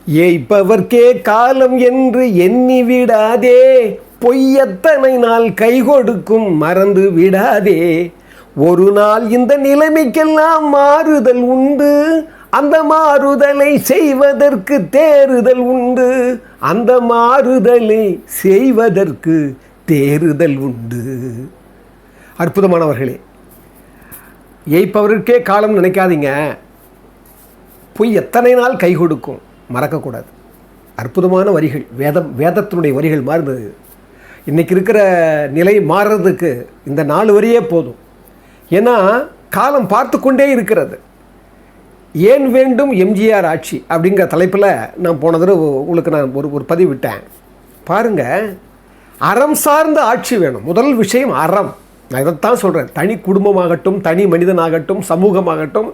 ஏய்ப்பவர்க்கே காலம் என்று எண்ணி விடாதே, பொய்யத்தனை நாள் கை கொடுக்கும் மறந்து விடாதே. ஒரு நாள் இந்த நிலைமைக்கெல்லாம் மாறுதல் உண்டு, அந்த மாறுதலை செய்வதற்கு தேறுதல் உண்டு, அந்த மாறுதலை செய்வதற்கு தேறுதல் உண்டு. அற்புதமானவர்களே, ஏய்ப்பவருக்கே காலம் நினைக்காதீங்க. பொய் எத்தனை நாள் கை கொடுக்கும், மறக்கக்கூடாது. அற்புதமான வரிகள், வேதத்தினுடைய வரிகள் மாறுது. இன்றைக்கி இருக்கிற நிலை மாறுறதுக்கு இந்த 4 வரியே போதும். ஏன்னா காலம் பார்த்து கொண்டே இருக்கிறது. ஏன் வேண்டும் எம்ஜிஆர் ஆட்சி அப்படிங்கிற தலைப்பில் நான் போன தடவை உங்களுக்கு நான் ஒரு பதிவு விட்டேன். பாருங்கள், அறம் சார்ந்த ஆட்சி வேணும். முதல் விஷயம் அறம். நான் இதைத்தான் சொல்கிறேன். தனி குடும்பமாகட்டும், தனி மனிதனாகட்டும், சமூகமாகட்டும்,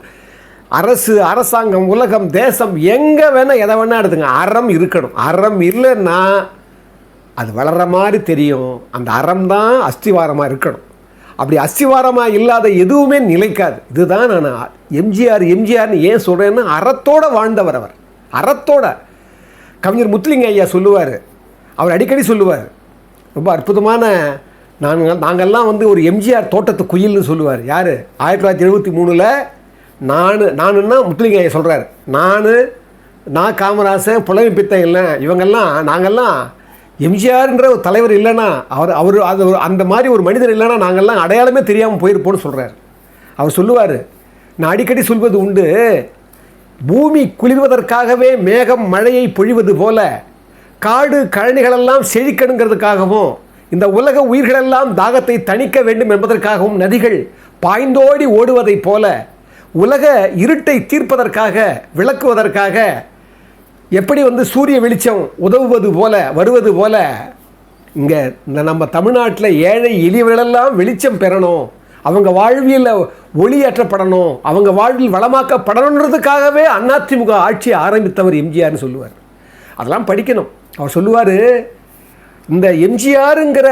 அரசு, அரசாங்கம், உலகம், தேசம், எங்கே வேணால் எதை வேணால் எடுத்துங்க, அறம் இருக்கணும். அறம் இல்லைன்னா அது வளர்கிற மாதிரி தெரியும். அந்த அறம் தான் அஸ்திவாரமாக இருக்கணும். அப்படி அஸ்திவாரமாக இல்லாத எதுவுமே நிலைக்காது. இதுதான் நான் எம்ஜிஆர்னு ஏன் சொல்கிறேன்னா, அறத்தோடு வாழ்ந்தவர் அவர். அறத்தோட கவிஞர் முத்துலிங்க ஐயா சொல்லுவார், அவர் அடிக்கடி சொல்லுவார், ரொம்ப அற்புதமான, நாங்கள்லாம் ஒரு எம்ஜிஆர் தோட்டத்து குயில்னு சொல்லுவார். யார்? 1973 நானுன்னா முத்துலிங்க ஐயா சொல்கிறார், நான் காமராசன், புலமை பித்தன் இல்லை, நாங்கள்லாம் எம்ஜிஆர்ன்ற ஒரு தலைவர் இல்லைன்னா, அது அந்த மாதிரி ஒரு மனிதர் இல்லைன்னா நாங்கள்லாம் அடையாளமே தெரியாமல் போயிருப்போம்னு சொல்கிறார். அவர் சொல்லுவார், நான் அடிக்கடி சொல்வது உண்டு, பூமி குளிர்வதற்காகவே மேகம் மழையை பொழிவது போல, காடு கழனிகளெல்லாம் செழிக்கணுங்கிறதுக்காகவும், இந்த உலக உயிர்களெல்லாம் தாகத்தை தணிக்க வேண்டும் என்பதற்காகவும் நதிகள் பாய்ந்தோடி ஓடுவதைப் போல, உலக இருட்டை தீர்ப்பதற்காக, விளக்குவதற்காக எப்படி சூரிய வெளிச்சம் உதவுவது போல, வருவது போல, இங்கே நம்ம தமிழ்நாட்டில் ஏழை எளியவர்களெல்லாம் வெளிச்சம் பெறணும், அவங்க வாழ்வியல் ஒளியேற்றப்படணும், அவங்க வாழ்வில் வளமாக்கப்படணுன்றதுக்காகவே அதிமுக ஆட்சியை ஆரம்பித்தவர் எம்ஜிஆர்னு சொல்லுவார். அதெல்லாம் படிக்கணும். அவர் சொல்லுவார், இந்த எம்ஜிஆருங்கிற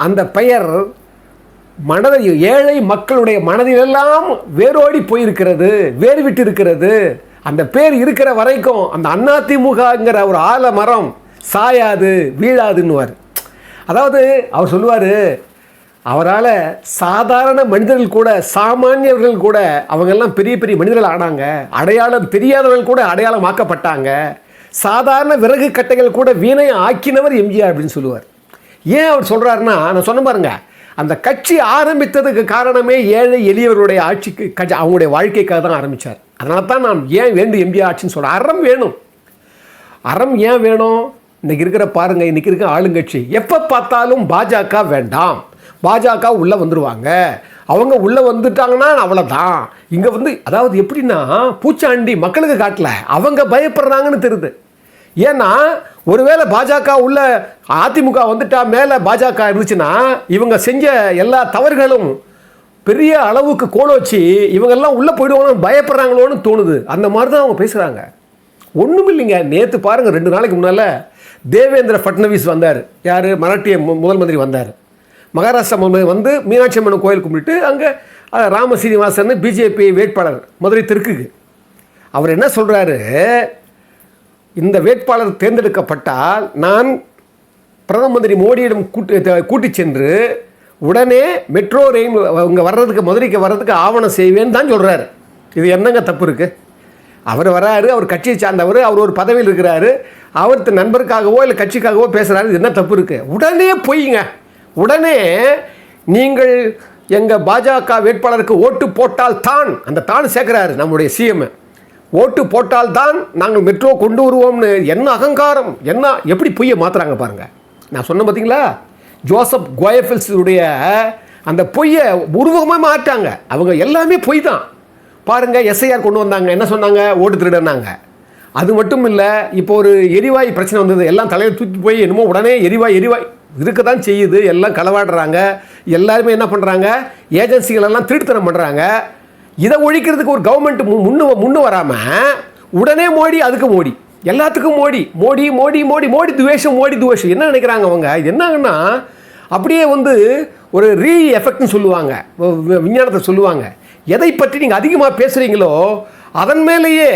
அந்த பெயர் ஏழை மக்களுடைய மனதிலெல்லாம் வேரோடி போயிருக்கிறது, வேறு விட்டு இருக்கிறது. அந்த பேர் இருக்கிற வரைக்கும் அந்த அதிமுகங்கிற ஒரு ஆலமரம் சாயாது, வீழாதுன்னுவார். அதாவது அவர் சொல்லுவார், அவரால் சாதாரண மனிதர்கள் கூட, சாமானியர்கள் கூட, அவங்கெல்லாம் பெரிய பெரிய மனிதர்கள் ஆனாங்க, அடையாளம் தெரியாதவர்கள் கூட அடையாளம் ஆக்கப்பட்டாங்க, சாதாரண விறகு கட்டைகள் கூட வீணை ஆக்கினவர் எம்ஜிஆர் அப்படின்னு சொல்லுவார். ஏன் அவர் சொல்கிறாருன்னா, நான் சொன்ன பாருங்க, அந்த கட்சி ஆரம்பித்ததுக்கு காரணமே ஏழை எளியவருடைய ஆட்சிக்கு, அவங்களுடைய வாழ்க்கைக்காக தான் ஆரம்பித்தார். அதனால தான் நான் ஏன் வேண்டும் எம்ஜிஆர் ஆட்சின்னு சொல்கிறேன். அறம் வேணும். அறம் ஏன் வேணும்? இன்றைக்கி இருக்கிற பாருங்கள், இன்றைக்கி இருக்கிற ஆளுங்கட்சி எப்போ பார்த்தாலும் பாஜக வேண்டாம், பாஜக உள்ளே வந்துடுவாங்க, அவங்க உள்ளே வந்துட்டாங்கன்னா அவ்வளோதான். இங்கே அதாவது எப்படின்னா, பூச்சாண்டி மக்களுக்கு காட்டல, அவங்க பயப்படுறாங்கன்னு தெரியுது. ஏன்னா ஒருவேளை பாஜக உள்ள அதிமுக வந்துட்டா, மேலே பாஜக இருந்துச்சுன்னா, இவங்க செஞ்ச எல்லா தவறுகளும் பெரிய அளவுக்கு கோலோச்சி இவங்கெல்லாம் உள்ளே போயிடுவாங்கன்னு பயப்படுறாங்களோன்னு தோணுது. அந்த மாதிரி தான் அவங்க பேசுகிறாங்க. ஒன்றும் இல்லைங்க. நேற்று பாருங்கள், 2 நாளைக்கு முன்னால் தேவேந்திர ஃபட்னவிஸ் வந்தார். யார்? மராட்டிய முதல் மந்திரி வந்தார். மகாராஷ்டிரா முதல் மீனாட்சி அம்மன் கோயில் கும்பிட்டு அங்கே ராம சீனிவாசன் பிஜேபி வேட்பாளர் மதுரை தெற்குக்கு. அவர் என்ன சொல்கிறாரு, இந்த வேட்பாளர் தேர்ந்தெடுக்கப்பட்டால் நான் பிரதம மந்திரி மோடியிடம் கூட்டி சென்று உடனே மெட்ரோ ரயில் இங்கே வர்றதுக்கு, மதுரைக்கு வர்றதுக்கு ஆவணம் செய்வேன்னு தான் சொல்கிறாரு. இது என்னங்க தப்பு இருக்குது? அவர் வராரு, அவர் கட்சியை சார்ந்தவர், அவர் ஒரு பதவியில் இருக்கிறாரு, அவர் நண்பருக்காகவோ இல்லை கட்சிக்காகவோ பேசுகிறாரு. இது என்ன தப்பு இருக்குது? உடனே போய்ங்க, உடனே நீங்கள் எங்கள் பாஜக வேட்பாளருக்கு ஓட்டு போட்டால் தான், அந்த தான் சேர்க்குறாரு நம்முடைய சிஎம், ஓட்டு போட்டால் தான் நாங்கள் மெட்ரோ கொண்டு வருவோம்னு. என்ன அகங்காரம், என்ன எப்படி பொய்யை மாற்றுறாங்க பாருங்கள். நான் சொன்னேன் பார்த்தீங்களா, ஜோசப் கோயஃபெல்ஸுடைய அந்த பொய்யை உருவகமாக மாட்டாங்க. அவங்க எல்லாமே பொய் தான். பாருங்கள், எஸ்ஐஆர் கொண்டு வந்தாங்க, என்ன சொன்னாங்க? ஓட்டு திருடனாங்க. அது மட்டும் இல்லை, இப்போ ஒரு எரிவாயு பிரச்சனை வந்தது, எல்லாம் தலையில் தூக்கி போய் என்னமோ உடனே எரிவாயு இருக்க தான் செய்யுது, எல்லாம் களவாடுறாங்க, எல்லாருமே என்ன பண்ணுறாங்க, ஏஜென்சிகளெல்லாம் திருட்டுத்தனம் பண்ணுறாங்க. இதை ஒழிக்கிறதுக்கு ஒரு கவர்மெண்ட் முன்னு வராமல் உடனே மோடி, அதுக்கு மோடி, எல்லாத்துக்கும் மோடி மோடி மோடி மோடி மோடி துவேஷம், மோடி துவேஷம். என்ன நினைக்கிறாங்க அவங்க? என்னங்கன்னா அப்படியே ஒரு ரீ எஃபெக்ட்னு சொல்லுவாங்க, விஞ்ஞானத்தை சொல்லுவாங்க. எதை பற்றி நீங்கள் அதிகமாக பேசுகிறீங்களோ அதன் மேலேயே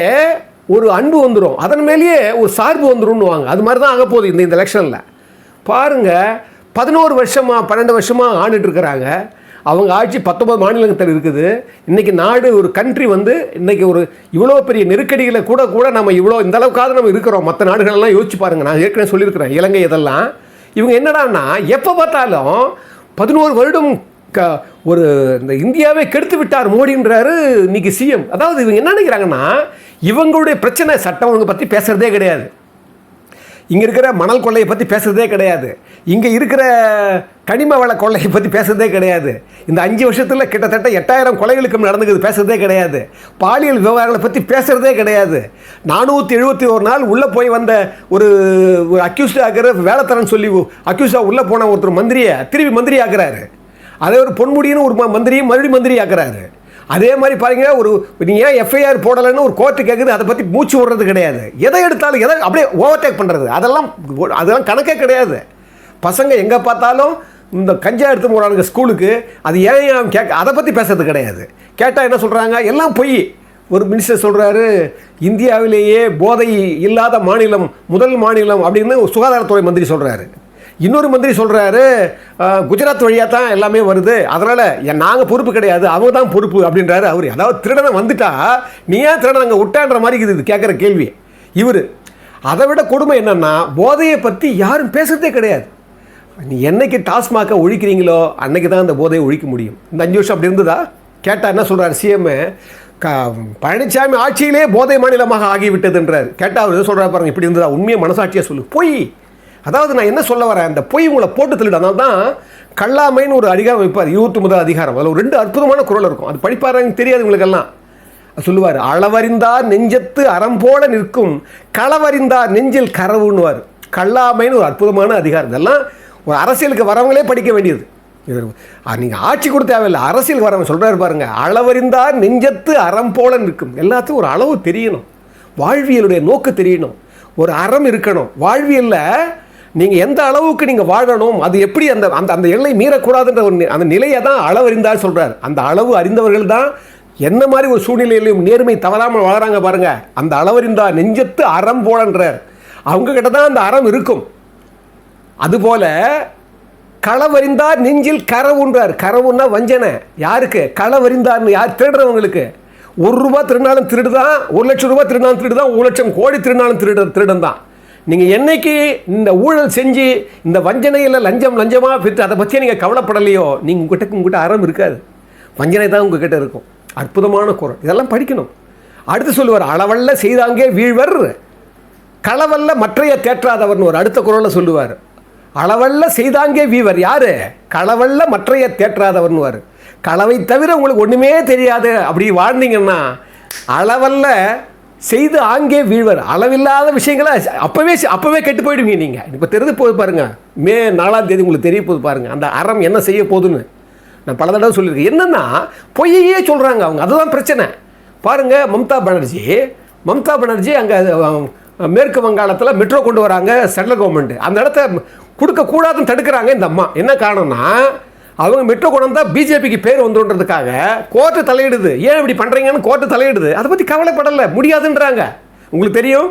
ஒரு அன்பு வந்துடும், அதன் மேலேயே ஒரு சார்பு வந்துடும்னுவாங்க. அது மாதிரி தான் ஆக போகுது இந்த எலெக்ஷனில். பாருங்கள், 11 வருஷமாக 12 வருஷமாக ஆண்டுட்டு இருக்கிறாங்க. அவங்க ஆட்சி 19 மாநிலங்கள் இருக்குது. இன்றைக்கி நாடு ஒரு கண்ட்ரி வந்து இன்றைக்கி ஒரு இவ்வளோ பெரிய நெருக்கடிகளை கூட நம்ம இவ்வளோ இந்த அளவுக்காவது நம்ம இருக்கிறோம். மற்ற நாடுகளெல்லாம் யோசிச்சு பாருங்கள். நான் ஏற்கனவே சொல்லியிருக்கிறேன், இலங்கை இதெல்லாம். இவங்க என்னடான்னா எப்போ பார்த்தாலும் 11 வருடம் ஒரு இந்த இந்தியாவே கெடுத்து விட்டார் மோடின்றாரு இன்னைக்கு சிஎம். அதாவது இவங்க என்ன நினைக்கிறாங்கன்னா, இவங்களுடைய பிரச்சனை சட்டம் ஒழுங்கை பற்றி பேசுகிறதே கிடையாது, இங்கே இருக்கிற மணல் கொள்ளையை பற்றி பேசுகிறதே கிடையாது, இங்கே இருக்கிற கனிம வள கொள்ளையை பற்றி பேசுகிறதே கிடையாது, இந்த 5 வருஷத்தில் கிட்டத்தட்ட 8000 கொலைகளுக்கு நடந்துக்குது பேசுகிறதே கிடையாது, பாலியல் விவகாரங்களை பற்றி பேசுகிறதே கிடையாது. 471 நாள் உள்ளே போய் வந்த ஒரு அக்யூஸ்ட் ஆகிற வேலைத்தரன் சொல்லி அக்யூஸ்டாக உள்ளே போன ஒருத்தர் மந்திரியை திருப்பி மந்திரி ஆக்குறாரு. அதே ஒரு பொன்முடின்னு ஒரு மந்திரியும் மறுபடியும் மந்திரி ஆக்குறாரு. அதே மாதிரி பாருங்க, ஒரு நீங்கள் ஏன் எஃப்ஐஆர் போடலைன்னு ஒரு கோர்ட்டு கேட்குது, அதை பற்றி மூச்சு விடுறது கிடையாது. எதை எடுத்தாலும் எதை அப்படியே ஓவர்டேக் பண்ணுறது, அதெல்லாம் கணக்கே கிடையாது. பசங்க எங்கே பார்த்தாலும் இந்த கஞ்சா எடுத்து போகிறாங்க ஸ்கூலுக்கு, அது ஏன் அதை பற்றி பேசுறது கிடையாது. கேட்டால் என்ன சொல்கிறாங்க, எல்லாம் பொய். ஒரு மினிஸ்டர் சொல்கிறாரு, இந்தியாவிலேயே போதை இல்லாத மாநிலம் முதல் மாநிலம் அப்படின்னு சுகாதாரத்துறை மந்திரி சொல்கிறாரு. இன்னொரு மந்திரி சொல்கிறாரு, குஜராத் வழியாக தான் எல்லாமே வருது, அதனால் நாங்கள் பொறுப்பு கிடையாது, அவங்க தான் பொறுப்பு அப்படின்றாரு அவர். அதாவது திருடனை வந்துட்டா நீ ஏன் திருடன் அங்கே விட்டான்ற மாதிரி இருக்குது கேட்குற கேள்வி இவர். அதை விட கொடுமை என்னென்னா, போதையை பற்றி யாரும் பேசுகிறதே கிடையாது. நீ என்னைக்கு டாஸ்மாகை ஒழிக்கிறீங்களோ அன்னைக்கு தான் அந்த போதையை ஒழிக்க முடியும். இந்த 5 வருஷம் அப்படி இருந்ததா? கேட்டால் என்ன சொல்கிறார் சிஎம், பழனிசாமி ஆட்சியிலே போதை மாநிலமாக ஆகிவிட்டதுன்றார். கேட்டால் அவர் சொல்கிறார் பாருங்க, இப்படி இருந்ததா? உண்மையை மனசாட்சியாக சொல்லு. பொய். அதாவது நான் என்ன சொல்ல வரேன், அந்த பொய் உங்களை போட்டு தள்ளிடும். அதனால தான் கல்லாமைன்னு ஒரு அதிகாரம் வைப்பார், 29 அதிகாரம். அதில் ஒரு 2 அற்புதமான குறள் இருக்கும், அது படிப்பாருங்க தெரியாது உங்களுக்கெல்லாம். சொல்லுவார், அளவறிந்தார் நெஞ்சத்து அறம் போல நிற்கும், களவறிந்தார் நெஞ்சில் கரவுன்னுவார். கல்லாமைன்னு ஒரு அற்புதமான அதிகாரம். இதெல்லாம் ஒரு அரசியலுக்கு வரவங்களே படிக்க வேண்டியது. நீங்கள் ஆட்சி கூட தேவையில்லை, அரசியலுக்கு வரவங்க சொல்கிறாரு பாருங்க, அளவறிந்தார் நெஞ்சத்து அறம் போல நிற்கும். எல்லாத்துக்கும் ஒரு அளவு தெரியணும், வாழ்வியலுடைய நோக்கு தெரியணும், ஒரு அறம் இருக்கணும். வாழ்வியலில் நீங்கள் எந்த அளவுக்கு நீங்கள் வாழணும், அது எப்படி அந்த அந்த அந்த எல்லை மீறக்கூடாதுன்ற ஒரு அந்த நிலையை தான் அளவறிந்தார் சொல்கிறார். அந்த அளவு அறிந்தவர்கள் தான் என்ன மாதிரி ஒரு சூழ்நிலையிலையும் நேர்மை தவறாமல் வளராங்க பாருங்க. அந்த அளவறிந்தார் நெஞ்சத்து அறம் போலன்றார். அவங்க கிட்ட தான் அந்த அறம் இருக்கும். அதுபோல களவறிந்தார் நெஞ்சில் கரவுன்றார். கரவுன்னா வஞ்சனை. யாருக்கு? களவறிந்தார்னு யார்? திருடுறவங்களுக்கு. 1 ரூபா திருநாளும் திருடுதான், 1 லட்சம் ரூபாய் திருநாளும் திருடுதான், 1 லட்சம் கோடி திருநாளும் திருடன் தான். நீங்கள் என்னைக்கு இந்த ஊழல் செஞ்சு இந்த வஞ்சனையில் லஞ்சமாக பெற்று அதை பற்றி நீங்கள் கவலைப்படலையோ, நீங்கள் உங்ககிட்ட அறம் இருக்காது, வஞ்சனை தான் உங்ககிட்ட இருக்கும். அற்புதமான குறள், இதெல்லாம் படிக்கணும். அடுத்து சொல்லுவார், அளவல்ல செய்தாங்கே வீழ்வர், களவல்ல மற்றைய தேற்றாதவர்னு ஒரு அடுத்த குறளில் சொல்லுவார். அளவல்ல செய்தாங்கே வீவர் யார்? களவல்ல மற்றைய தேற்றாதவர்னுவார். களவை தவிர உங்களுக்கு ஒன்றுமே தெரியாது அப்படி வாழ்ந்தீங்கன்னா, அளவல்ல செய்து ஆங்கே வீழ்வர். அளவில்லாத விஷயங்களை அப்போவே கெட்டு போயிடுவீங்க. நீங்கள் இப்போ தெரிந்து போது பாருங்கள், மே 4ஆம் தேதி உங்களுக்கு தெரிய போது பாருங்கள் அந்த அறம் என்ன செய்ய போகுதுன்னு. நான் பல தடவை சொல்லியிருக்கேன். என்னென்னா பொய்யே சொல்கிறாங்க அவங்க, அதுதான் பிரச்சனை. பாருங்கள், மம்தா பானர்ஜி அங்கே மேற்கு வங்காளத்தில் மெட்ரோ கொண்டு வராங்க சென்ட்ரல் கவர்மெண்ட்டு. அந்த இடத்த கொடுக்கக்கூடாதுன்னு தடுக்கிறாங்க இந்த அம்மா. என்ன காரணம்னா, அவங்க மெட்ரோ கொண்டு வந்தால் பிஜேபிக்கு பேர் வந்துன்றதுக்காக கோர்ட்டு தலையிடுது. ஏன் இப்படி பண்ணுறீங்கன்னு கோர்ட்டு தலையிடுது. அதை பற்றி கவலைப்படலை, முடியாதுன்றாங்க. உங்களுக்கு தெரியும்,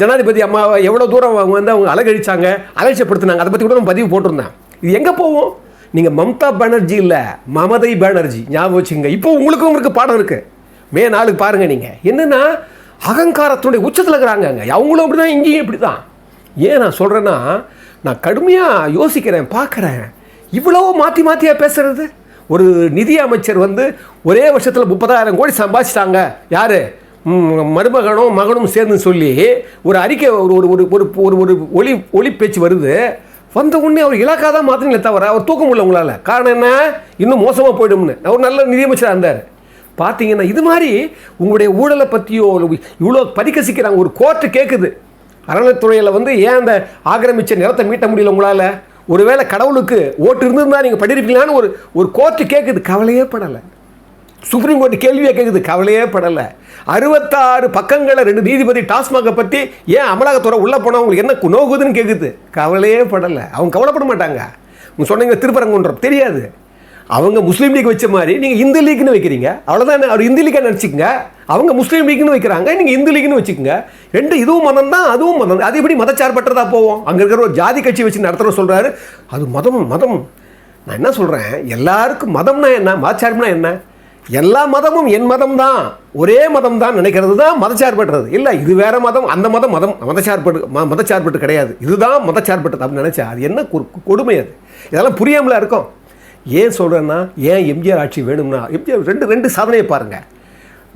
ஜனாதிபதி அம்மாவை எவ்வளோ தூரம் அவங்க அவங்க அலகழிச்சாங்க, அலட்சியப்படுத்தினாங்க. அதை பற்றி கூட நம்ம பதிவு போட்டிருந்தேன். இது எங்கே போவோம்? நீங்கள் மம்தா பானர்ஜி இல்லை, மமதை பானர்ஜி ஞாபகம் வச்சுங்க. இப்போ உங்களுக்கு பாடம் இருக்குது. மே 4 பாருங்கள். நீங்கள் என்னென்னா அகங்காரத்தினுடைய உச்சத்தில் இருக்கிறாங்க அங்கே. அவங்களும் அப்படி தான், இங்கேயும் இப்படி தான். ஏன் நான் சொல்கிறேன்னா, நான் கடுமையாக யோசிக்கிறேன், பார்க்குறேன். இவ்வளவு மாற்றியாக பேசுகிறது. ஒரு நிதி அமைச்சர் ஒரே வருஷத்தில் 30,000 கோடி சம்பாதிச்சிட்டாங்க. யார்? மருமகனும் மகனும் சேர்ந்து சொல்லி ஒரு அறிக்கை, ஒரு ஒளி பேச்சு வருது. வந்த உடனே அவர் இலாக்கா தான் மாற்றினே தவிர அவர் தூக்க முடியல உங்களால். காரணம் என்ன? இன்னும் மோசமாக போய்டும்னு. அவர் நல்ல நிதியமைச்சராக இருந்தார். பார்த்தீங்கன்னா இது மாதிரி உங்களுடைய ஊழலை பற்றியோ இவ்வளோ பரிகசிக்கிறாங்க. ஒரு கோர்ட்டு கேட்குது, அறநிலைத்துறையில் ஏன் அந்த ஆக்கிரமிச்ச நிலத்தை மீட்ட முடியல உங்களால்? ஒருவேளை கடவுளுக்கு ஓட்டு இருந்திருந்தா நீங்கள் படிருப்பீங்களான்னு ஒரு கோர்ட்டு கேட்குது, கவலையே படலை. சுப்ரீம் கோர்ட்டு கேள்வியே கேட்குது, கவலையே படலை. 66 பக்கங்களை 2 நீதிபதி டாஸ்மாகை பற்றி ஏன் அமலாக்கத்துறை உள்ளே போனால் உங்களுக்கு என்ன நோகுதுன்னு கேட்குது, கவலையே படலை. அவங்க கவலைப்பட மாட்டாங்க. நீங்கள் சொன்னீங்க திருப்பரங்குன்றம் தெரியாது. அவங்க முஸ்லீம் லீக் வச்ச மாதிரி நீங்கள் இந்து லீக்னு வைக்கிறீங்க. அவ்வளோதான். அவர் இந்து லீக்காக நினச்சிக்கங்க. அவங்க முஸ்லீம் லீக்னு வைக்கிறாங்க, நீங்கள் இந்து லீக்னு வச்சுக்கோங்க. ரெண்டு இதுவும் மதம் தான், அதுவும் மதம். அது எப்படி மதச்சார்பற்றதாக போவோம்? அங்கே இருக்கிற ஒரு ஜாதி கட்சி வச்சு நடத்துகிற சொல்கிறாரு அது மதம். மதம் நான் என்ன சொல்கிறேன், எல்லாருக்கும் மதம்னா என்ன, மதச்சார்புனா என்ன? எல்லா மதமும் என் மதம் தான், ஒரே மதம் தான் நினைக்கிறது தான் மதச்சார்பற்றது. இல்லை இது வேற மதம், அந்த மதம் மதச்சார்பட்டு கிடையாது, இதுதான் மதச்சார்பற்றது அப்படின்னு நினச்சா அது என்ன கொடுமை? அது இதெல்லாம் புரியாமல இருக்கும். ஏன் சொல்கிறேன்னா, ஏன் எம்ஜிஆர் ஆட்சி வேணும்னா, எம்ஜிஆர் ரெண்டு சாதனையை பாருங்கள்.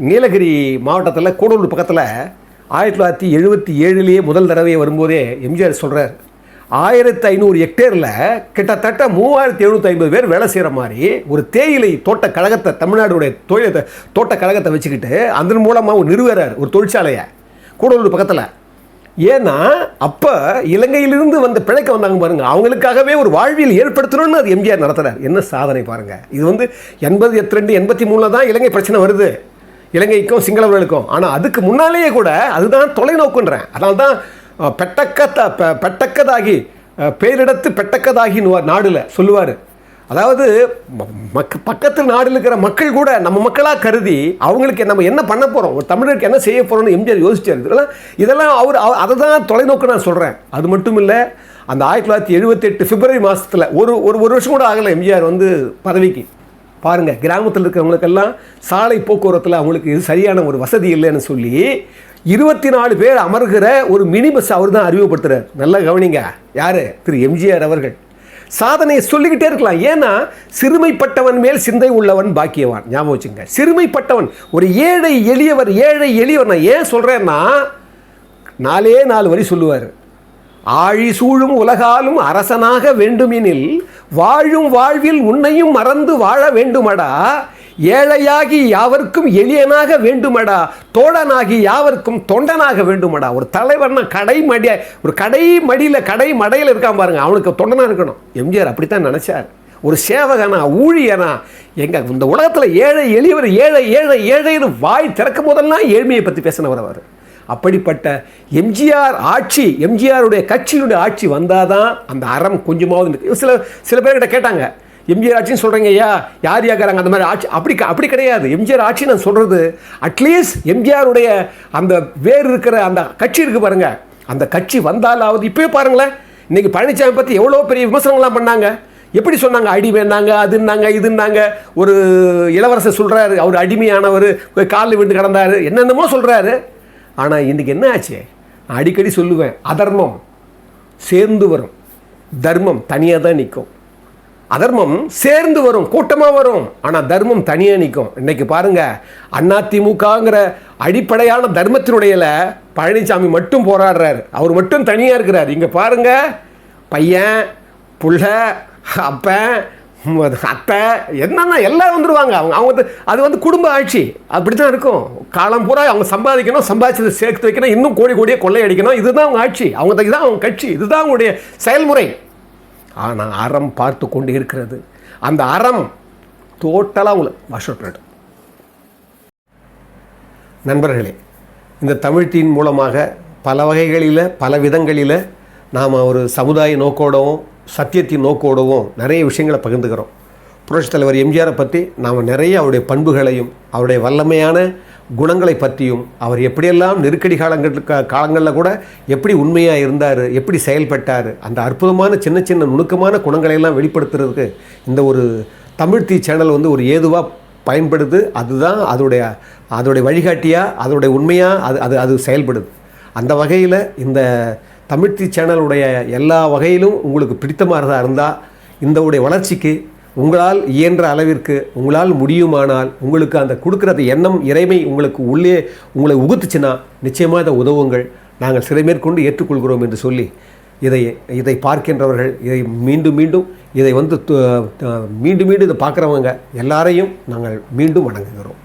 நீலகிரி மாவட்டத்தில் கூடலூர் பக்கத்தில் 1977 முதல் தடவை வரும்போதே எம்ஜிஆர் சொல்கிறார், 1500 ஹெக்டேரில் கிட்டத்தட்ட 3750 பேர் வேலை செய்கிற மாதிரி ஒரு தேயிலை தோட்ட கழகத்தை, தமிழ்நாடுடைய தோட்ட கழகத்தை வச்சுக்கிட்டு அதன் மூலமாக ஒரு நிறுவறார் ஒரு தொழிற்சாலையை கூடலூர் பக்கத்தில். ஏன்னா அப்போ இலங்கையிலிருந்து வந்து பிழைக்க வந்தாங்க பாருங்கள், அவங்களுக்காகவே ஒரு வாழ்வியல் ஏற்படுத்தணும்னு அது எம்ஜிஆர் நடத்துகிறார். என்ன சாதனை பாருங்கள். இது வந்து 80, 82, 83 தான் இலங்கை பிரச்சனை வருது, இலங்கைக்கும் சிங்களவர்களுக்கும். ஆனால் அதுக்கு முன்னாலேயே கூட அதுதான் தொலைநோக்குன்றேன். அதனால தான் பெட்டக்கதாகி பேரிடத்து பெட்டக்கதாகி நாடில் சொல்லுவார். அதாவது பக்கத்தில் நாடில் இருக்கிற மக்கள் கூட நம்ம மக்களாக கருதி அவங்களுக்கு நம்ம என்ன பண்ண போகிறோம், ஒரு தமிழருக்கு என்ன செய்ய போகிறோம்னு எம்ஜிஆர் யோசிச்சார். இதெல்லாம் அதை தான் தொலைநோக்கு நான் சொல்கிறேன். அது மட்டும் இல்லை, அந்த 1978 பிப்ரவரி மாதத்தில் ஒரு வருஷம் கூட ஆகலை எம்ஜிஆர் வந்து பதவிக்கு. பாருங்கள், கிராமத்தில் இருக்கிறவங்களுக்கெல்லாம் சாலை போக்குவரத்தில் அவங்களுக்கு இது சரியான ஒரு வசதி இல்லைன்னு சொல்லி 24 பேர் அமர்கிற ஒரு மினி பஸ் அவர் தான் அறிமுகப்படுத்துகிறார். நல்லா கவனிங்க, யார்? திரு எம்ஜிஆர் அவர்கள். சாதனையை சொல்லிக்கிட்டே இருக்கலாம். ஏன்னா சிறுமைப்பட்டவன் மேல் சிந்தை உள்ளவன் பாக்கியவான். ஞாபகம் வச்சுங்க, சிறுமைப்பட்டவன், ஒரு ஏழை எளியவர். நான் ஏன் சொல்கிறேன்னா, 4 வரி சொல்லுவார். ஆழி சூழும் உலகாலும் அரசனாக வேண்டுமெனில் வாழும் வாழ்வில் உன்னையும் மறந்து வாழ வேண்டுமடா, ஏழையாகி யாவர்க்கும் எளியனாக வேண்டுமடா, தோழனாகி யாவர்க்கும் தொண்டனாக வேண்டுமடா. ஒரு தலைவர்னா ஒரு கடை மடையில் இருக்கான் பாருங்க, அவனுக்கு தொண்டனாக இருக்கணும். எம்ஜிஆர் அப்படித்தான் நினைச்சார். ஒரு சேவகனா, ஊழியனா, இந்த உலகத்தில் ஏழை எளியவர், ஏழைன்னு வாய் திறக்கும் போதெல்லாம் ஏழ்மையை பற்றி பேசினவர் அவர். அப்படிப்பட்ட எம்ஜிஆர் ஆட்சி, எம்ஜிஆருடைய கட்சியினுடைய ஆட்சி வந்தால் தான் அந்த அறம் கொஞ்சமாவது. சில பேர்கிட்ட கேட்டாங்க, எம்ஜிஆர் ஆட்சின்னு சொல்கிறீங்க ஐயா, யார் யாருக்காங்க அந்த மாதிரி ஆட்சி? அப்படி கிடையாது. எம்ஜிஆர் ஆட்சி நான் சொல்கிறது, அட்லீஸ்ட் எம்ஜிஆருடைய அந்த வேறு இருக்கிற அந்த கட்சி இருக்குது பாருங்கள், அந்த கட்சி வந்தாலாவது. இப்போயே பாருங்களேன், இன்றைக்கி பழனிசாமி பற்றி எவ்வளோ பெரிய விமர்சனங்கள்லாம் பண்ணாங்க. எப்படி சொன்னாங்க? அடிமைன்னாங்க, இதுன்னாங்க. ஒரு இளவரசர் சொல்கிறாரு, அவர் அடிமையானவர், காலில் விழுந்து கிடந்தார், என்னென்னமோ சொல்கிறாரு. ஆனால் இன்றைக்கி என்ன ஆச்சு? நான் அடிக்கடி சொல்லுவேன், அதர்மம் சேர்ந்து வரும், தர்மம் தனியாக தான் நிற்கும். அதர்மம் சேர்ந்து வரும், கூட்டமாக வரும், ஆனால் தர்மம் தனியாக நிற்கும். இன்றைக்கி பாருங்கள், அதிமுகங்கிற அடிப்படையான தர்மத்தினுடைய பழனிசாமி மட்டும் போராடுறாரு, அவர் மட்டும் தனியாக இருக்கிறார். இங்கே பாருங்கள், பையன், புள்ள, அப்பன், அத்தை, என்னன்னா எல்லாம் வந்துடுவாங்க. அவங்க அது வந்து குடும்ப ஆட்சி அப்படி தான் இருக்கும். காலம் பூரா அவங்க சம்பாதிக்கணும், சம்பாதிச்சதை சேர்த்து வைக்கணும், இன்னும் கோடியே கொள்ளை அடிக்கணும். இதுதான் அவங்க ஆட்சி, இதுதான் அவங்க கட்சி, இதுதான் அவங்களுடைய செயல்முறை. ஆனால் அறம் பார்த்து கொண்டு இருக்கிறது. அந்த அறம் டோட்டலாக வாஷ். நண்பர்களே, இந்த தமிழ்த்தின் மூலமாக பல வகைகளில், பல விதங்களில் நாம் ஒரு சமுதாய நோக்கோடவும் சத்தியத்தின் நோக்கோடவும் நிறைய விஷயங்களை பகிர்ந்துக்கிறோம். புரட்சித் தலைவர் எம்ஜிஆரை பற்றி நாம் நிறைய அவருடைய பண்புகளையும் அவருடைய வல்லமையான குணங்களை பற்றியும், அவர் எப்படியெல்லாம் நெருக்கடி காலங்களில் கூட எப்படி உண்மையாக இருந்தார், எப்படி செயல்பட்டார், அந்த அற்புதமான சின்ன நுணுக்கமான குணங்களையெல்லாம் வெளிப்படுத்துறதுக்கு இந்த ஒரு தமிழ்த்தி சேனல் வந்து ஒரு ஏதுவாக பயன்படுது. அதுதான் அதோடைய வழிகாட்டியாக, அதோடைய உண்மையாக அது செயல்படுது. அந்த வகையில் இந்த தமிழ்த்தி சேனலுடைய எல்லா வகையிலும் உங்களுக்கு பிடித்தமானதாக இருந்தால், இந்த வளர்ச்சிக்கு உங்களால் இயன்ற அளவிற்கு உங்களால் முடியுமானால், உங்களுக்கு அந்த கொடுக்குற அந்த எண்ணம், இறைமை உங்களுக்கு உங்களை உகுத்துச்சுன்னா நிச்சயமாக இதை உதவுங்கள். நாங்கள் சிறை மேற்கொண்டு ஏற்றுக்கொள்கிறோம் என்று சொல்லி இதை பார்க்கின்றவர்கள், இதை மீண்டும் இதை வந்து மீண்டும் இதை பார்க்குறவங்க எல்லாரையும் நாங்கள் மீண்டும் வணங்குகிறோம்.